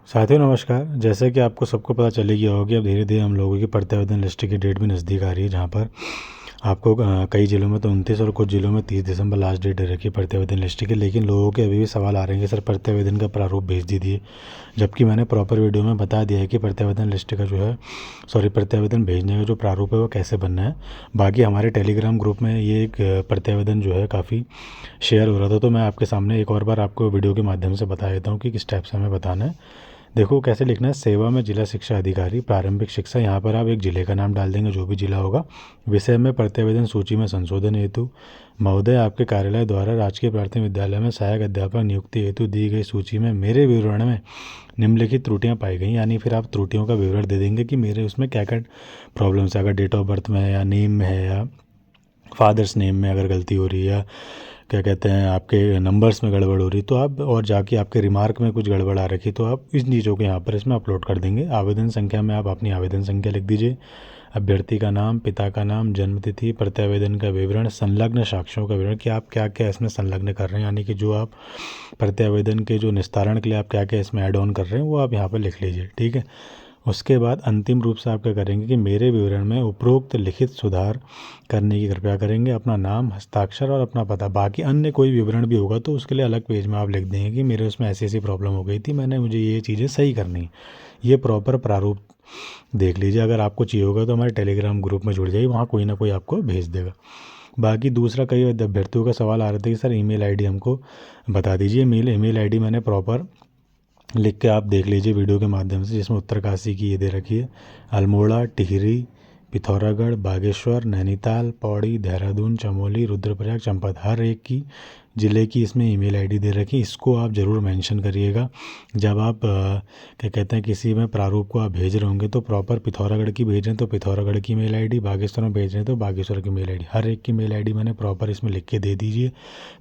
साथियों नमस्कार। जैसे कि आपको सबको पता चल ही गया होगा कि अब धीरे धीरे हम लोगों की प्रत्यावेदन लिस्ट की डेट भी नज़दीक आ रही है, जहाँ पर आपको कई ज़िलों में तो 29 और कुछ ज़िलों में 30 दिसंबर लास्ट डेट दे रखी है प्रत्यावेदन लिस्ट की। लेकिन लोगों के अभी भी सवाल आ रहे हैं कि सर प्रत्यावेदन का प्रारूप भेज दीजिए, जबकि मैंने प्रॉपर वीडियो में बता दिया है कि प्रत्यावेदन लिस्ट का जो है प्रत्यावेदन भेजने का जो प्रारूप है वो कैसे बनना है। बाकी हमारे टेलीग्राम ग्रुप में ये एक प्रत्यावेदन जो है काफ़ी शेयर हो रहा था, तो मैं आपके सामने एक और बार आपको वीडियो के माध्यम से बता देता हूँ कि किस टाइप से हमें बताना है। देखो कैसे लिखना है। सेवा में जिला शिक्षा अधिकारी प्रारंभिक शिक्षा, यहाँ पर आप एक जिले का नाम डाल देंगे जो भी जिला होगा। विषय में प्रत्यावेदन सूची में संशोधन हेतु महोदय आपके कार्यालय द्वारा राजकीय प्राथमिक विद्यालय में सहायक अध्यापक नियुक्ति हेतु दी गई सूची में मेरे विवरण में निम्नलिखित त्रुटियां पाई गई। यानी फिर आप त्रुटियों का विवरण दे देंगे कि मेरे उसमें क्या क्या प्रॉब्लम्स है, अगर डेट ऑफ बर्थ में है या नेम में है या फादर्स नेम में अगर गलती हो रही है या क्या कहते हैं आपके नंबर्स में गड़बड़ हो रही, तो आप और जाके आपके रिमार्क में कुछ गड़बड़ आ रखी, तो आप इन चीज़ों को यहाँ पर इसमें अपलोड कर देंगे। आवेदन संख्या में आप अपनी आवेदन संख्या लिख दीजिए, अभ्यर्थी का नाम, पिता का नाम, जन्म तिथि, प्रत्यावेदन का विवरण, संलग्न साक्ष्यों का विवरण कि आप क्या क्या इसमें संलग्न कर रहे हैं, यानी कि जो आप प्रत्यावेदन के जो निस्तारण के लिए आप क्या क्या इसमें ऐड ऑन कर रहे हैं वो आप यहाँ पर लिख लीजिए, ठीक है। उसके बाद अंतिम रूप से आप क्या करेंगे कि मेरे विवरण में उपरोक्त लिखित सुधार करने की कृपया करेंगे, अपना नाम, हस्ताक्षर और अपना पता। बाकी अन्य कोई विवरण भी होगा तो उसके लिए अलग पेज में आप लिख देंगे कि मेरे उसमें ऐसी ऐसी प्रॉब्लम हो गई थी, मुझे ये चीज़ें सही करनी है। ये प्रॉपर प्रारूप देख लीजिए। अगर आपको चाहिए होगा तो हमारे टेलीग्राम ग्रुप में जुड़ जाइए, वहाँ कोई ना कोई आपको भेज देगा। बाकी दूसरा, कई अभ्यर्थियों का सवाल आ रहा था कि सर ईमेल आईडी हमको बता दीजिए। ईमेल आईडी मैंने प्रॉपर लिख के आप देख लीजिए वीडियो के माध्यम से, जिसमें उत्तरकाशी की ये दे रखी है, अल्मोड़ा, टिहरी, पिथौरागढ़, बागेश्वर, नैनीताल, पौड़ी, देहरादून, चमोली, रुद्रप्रयाग, चंपावत, हर एक की ज़िले की इसमें ईमेल आईडी दे रखी है। इसको आप ज़रूर मेंशन करिएगा जब आप क्या कहते हैं किसी में प्रारूप को आप भेज रहे होंगे। तो प्रॉपर पिथौरागढ़ की भेज रहे हैं तो पिथौरागढ़ की मेल आईडी, बागेश्वर में भेज रहे हैं तो बागेश्वर की मेल आईडी, हर एक की मेल आईडी मैंने प्रॉपर इसमें लिख के दे दीजिए।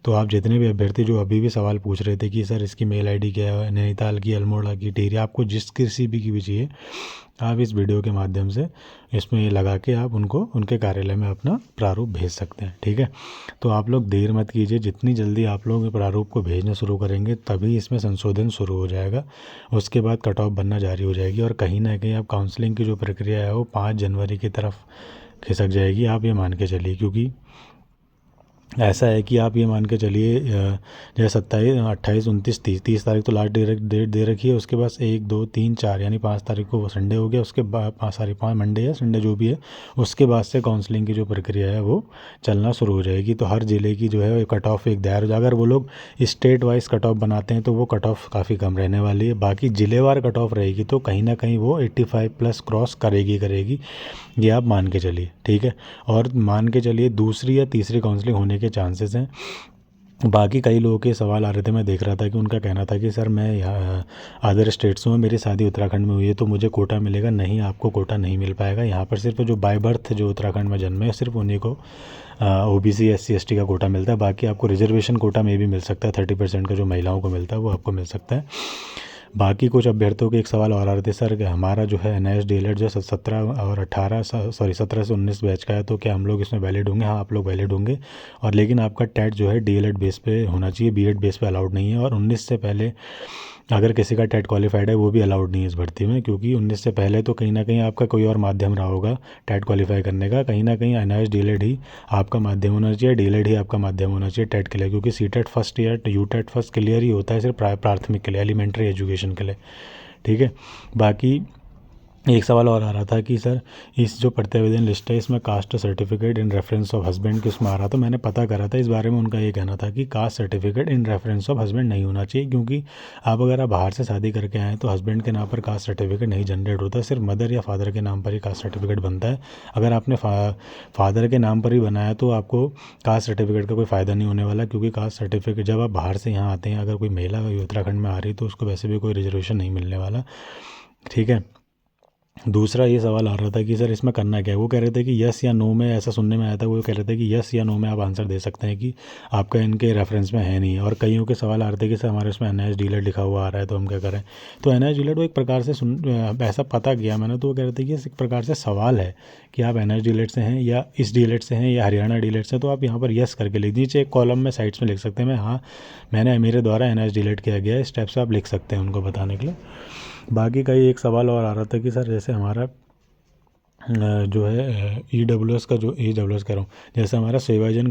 तो आप जितने भी अभ्यर्थी जो अभी भी सवाल पूछ रहे थे कि सर इसकी मेल आईडी क्या है, नैनीताल की, अल्मोड़ा की, टिहरी, आपको जिस किसी भी की भी चाहिए, आप इस वीडियो के माध्यम से इसमें लगा के आप उनको उनके कार्यालय में अपना प्रारूप भेज सकते हैं, ठीक है। तो आप लोग देर मत कीजिए, जितनी जल्दी आप लोग प्रारूप को भेजना शुरू करेंगे तभी इसमें संशोधन शुरू हो जाएगा। उसके बाद कट ऑफ बनना जारी हो जाएगी और कहीं ना कहीं आप काउंसलिंग की जो प्रक्रिया है वो 5 जनवरी की तरफ खिसक जाएगी, आप ये मान के चलिए। क्योंकि ऐसा है कि आप ये मान के चलिए जैसे 27, 28, 29, 30 तारीख तो लास्ट डेट दे रखी है। उसके बाद 1, 2, 3, 4 यानी 5 तारीख को वो संडे हो गया। उसके बाद 5 मंडे या संडे जो भी है, उसके बाद से काउंसलिंग की जो प्रक्रिया है वो चलना शुरू हो जाएगी। तो हर ज़िले की जो है कट ऑफ एक दायर हो जाएगा। अगर वो लोग स्टेट वाइज कट ऑफ बनाते हैं तो वो कट ऑफ काफ़ी कम रहने वाली है। बाकी ज़िलेवार कट ऑफ रहेगी तो कहीं ना कहीं वो 85 प्लस क्रॉस करेगी, ये आप मान के चलिए, ठीक है। और मान के चलिए दूसरी या तीसरी काउंसलिंग होने के चांसेस हैं। बाकी कई लोगों के सवाल आ रहे थे, मैं देख रहा था कि उनका कहना था कि सर मैं यहाँ अदर स्टेट्स में, मेरी शादी उत्तराखंड में हुई है तो मुझे कोटा मिलेगा। नहीं, आपको कोटा नहीं मिल पाएगा। यहाँ पर सिर्फ जो बाय बर्थ जो उत्तराखंड में जन्मे है सिर्फ उन्हीं को ओबीसी, एससी, एसटी का कोटा मिलता है। बाकी आपको रिजर्वेशन कोटा में भी मिल सकता है, 30% का जो महिलाओं को मिलता है वो आपको मिल सकता है। बाकी कुछ अभ्यर्थियों के एक सवाल और आ रहे थे, सर कि हमारा जो है NIS DLED जो 17 और 18 17 से 19 बैच का है तो क्या हम लोग इसमें वैलिड होंगे? हाँ, आप लोग वैलिड होंगे। और लेकिन आपका टेट जो है DLED बेस पे होना चाहिए, बीएड बेस पे अलाउड नहीं है। और 19 से पहले अगर किसी का टेट क्वालिफाइड है वो भी अलाउड नहीं है इस भर्ती में, क्योंकि 19 से पहले तो कहीं ना कहीं आपका कोई और माध्यम रहा होगा टेट क्वालिफाई करने का। कहीं ना कहीं NIS DLED ही आपका माध्यम होना चाहिए, DLED ही आपका माध्यम होना चाहिए टेट के लिए, क्योंकि सीटेट फर्स्ट या यूटेट फर्स्ट क्लियर ही होता है सिर्फ प्राथमिक के लिए, एलिमेंट्री एजुकेशन के लिए, ठीक है। बाकी एक सवाल और आ रहा था कि सर इस जो प्रत्यावेदन लिस्ट है इसमें caste certificate in reference of husband किसमें आ रहा था। मैंने पता करा था इस बारे में, उनका ये कहना था कि caste certificate in reference of husband नहीं होना चाहिए, क्योंकि अगर आप बाहर से शादी करके आए तो हस्बैंड के नाम पर कास्ट सर्टिफिकेट नहीं जनरेट होता, सिर्फ मदर या फादर के नाम पर ही कास्ट सर्टिफिकेट बनता है। अगर आपने फादर के नाम पर ही बनाया तो आपको कास्ट सर्टिफिकेट का कोई फ़ायदा नहीं होने वाला, क्योंकि कास्ट सर्टिफिकेट जब आप बाहर से यहाँ आते हैं, अगर कोई महिला उत्तराखंड में आ रही तो उसको वैसे भी कोई रिजर्वेशन नहीं मिलने वाला, ठीक है। दूसरा ये सवाल आ रहा था कि सर इसमें करना क्या है। वो कह रहे थे कि यस या नो में, ऐसा सुनने में आया था, वो कह रहे थे कि यस या नो में आप आंसर दे सकते हैं कि आपका इनके रेफरेंस में है नहीं। और कईयों के सवाल आ रहे थे कि सर हमारे उसमें NIH डीलर लिखा हुआ आ रहा है तो हम क्या करें। तो NIH डीलर वो एक प्रकार से ऐसा पता किया मैंने, तो वो कह रहे थे कि एक प्रकार से सवाल है कि आप NIH डीलर से हैं या इस डीलर से हैं या हरियाणा डीलर से, तो आप यहाँ पर यस करके लिख दीजिए। एक कॉलम में साइड्स में लिख सकते हैं मैं, हाँ मैंने मेरे द्वारा NIH डीलर किया गया है, इस टाइप से आप लिख सकते हैं उनको बताने के लिए। बाकी कई एक सवाल और आ रहा था कि सर जैसे हमारा जो है EWS का, जो EWS कह रहा हूँ, जैसे हमारा सेवायोजन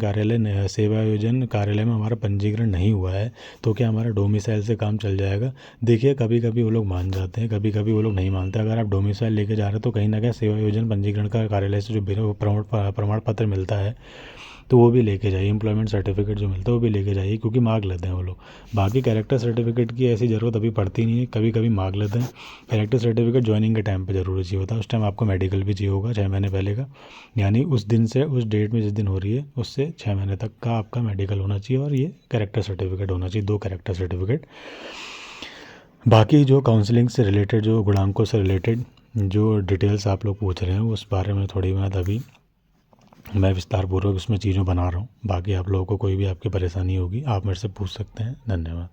कार्यालय में हमारा पंजीकरण नहीं हुआ है तो क्या हमारा डोमिसाइल से काम चल जाएगा। देखिए कभी कभी वो लोग मान जाते हैं, कभी कभी वो लोग नहीं मानते। अगर आप डोमिसाइल लेके जा रहे हो तो कहीं ना कहीं सेवायोजन पंजीकरण का कार्यालय से जो प्रमाण पत्र मिलता है तो वो भी लेके जाइए। एम्प्लॉयमेंट सर्टिफिकेट जो मिलता है वो भी लेके जाइए, क्योंकि मांग लेते हैं वो लोग। बाकी कैरेक्टर सर्टिफिकेट की ऐसी ज़रूरत अभी पड़ती नहीं है, कभी कभी मांग लेते हैं। कैरेक्टर सर्टिफिकेट ज्वाइनिंग के टाइम पे ज़रूरी चाहिए होता है, उस टाइम आपको मेडिकल भी चाहिए होगा 6 महीने पहले का, यानी उस दिन से, उस डेट में जिस दिन हो रही है उससे 6 महीने तक का आपका मेडिकल होना चाहिए और ये कैरेक्टर सर्टिफिकेट होना चाहिए, 2 कैरेक्टर सर्टिफिकेट। बाकी जो काउंसलिंग से रिलेटेड, जो गुणांकों से रिलेटेड जो डिटेल्स आप लोग पूछ रहे हैं उस बारे में थोड़ी बहुत अभी मैं विस्तारपूर्वक उसमें चीज़ों बना रहा हूँ। बाकी आप लोगों को कोई भी आपकी परेशानी होगी आप मेरे से पूछ सकते हैं। धन्यवाद।